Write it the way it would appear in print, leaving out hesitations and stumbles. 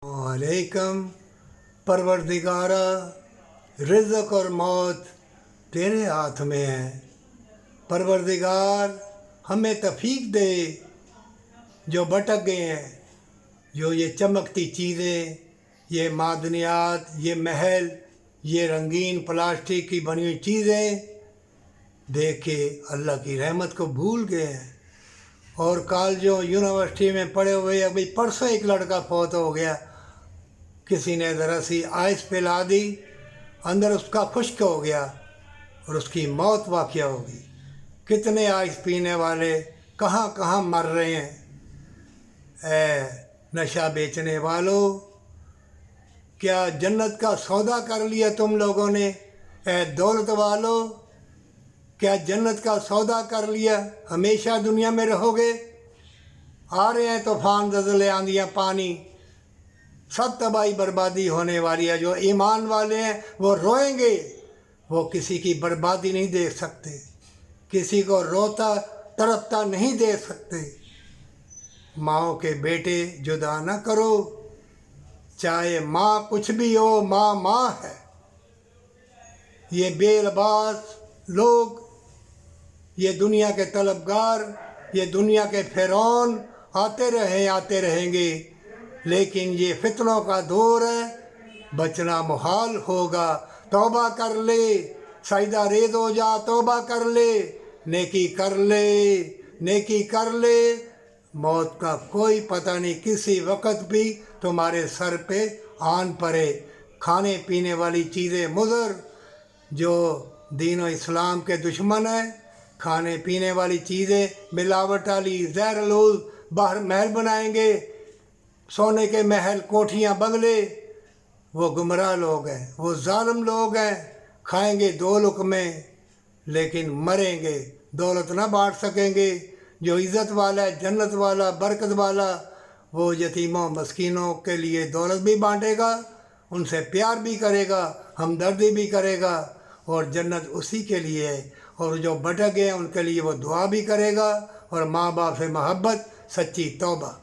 अलैकुम परवरदिगारा, रिज़्क़ और मौत तेरे हाथ में है। परवरदिगार हमें तौफ़ीक दे जो भटक गए हैं, जो ये चमकती चीज़ें, ये मादनियात, ये महल, ये रंगीन प्लास्टिक की बनी हुई चीज़ें देख के अल्लाह की रहमत को भूल गए हैं। और कॉलेजों यूनिवर्सिटी में पढ़े हुए अभी परसों एक लड़का फौत हो गया, किसी ने ज़रा सी आइस पिला दी, अंदर उसका खुश्क हो गया और उसकी मौत वाक़या होगी। कितने आइस पीने वाले कहाँ कहाँ मर रहे हैं। ऐ नशा बेचने वालों, क्या जन्नत का सौदा कर लिया तुम लोगों ने? ऐ दौलत वालों, क्या जन्नत का सौदा कर लिया? हमेशा दुनिया में रहोगे? आ रहे हैं तूफ़ान, ज़लज़ले, आंधियाँ, पानी, सब तबाही बर्बादी होने वाली है। जो ईमान वाले हैं वो रोएंगे, वो किसी की बर्बादी नहीं देख सकते, किसी को रोता तड़पता नहीं देख सकते। माँओं के बेटे जुदा न करो, चाहे माँ कुछ भी हो, माँ माँ है। ये बेलबास लोग, ये दुनिया के तलबगार, ये दुनिया के फ़िरौन आते रहेंगे, लेकिन ये फितनों का दौर है, बचना मुहाल होगा। तौबा कर ले, सजदा रेज़ हो जा, तौबा कर ले, नेकी कर ले, नेकी कर ले। मौत का कोई पता नहीं, किसी वक्त भी तुम्हारे सर पे आन पड़े। खाने पीने वाली चीज़ें मुज़र, जो दीन और इस्लाम के दुश्मन है, खाने पीने वाली चीज़ें मिलावट वाली, ज़हरलूज़, बाहर महल बनाएंगे, सोने के महल, कोठियाँ, बंगले। वो गुमराह लोग हैं, वो जालिम लोग हैं। खाएंगे दो लुक़मे लेकिन मरेंगे, दौलत ना बांट सकेंगे। जो इज़्ज़त वाला है, जन्नत वाला, बरकत वाला, वो यतीमों मस्कीनों के लिए दौलत भी बांटेगा, उनसे प्यार भी करेगा, हमदर्दी भी करेगा, और जन्नत उसी के लिए है। और जो भटक गए उनके लिए वो दुआ भी करेगा, और माँ बाप से मोहब्बत, सच्ची तौबा।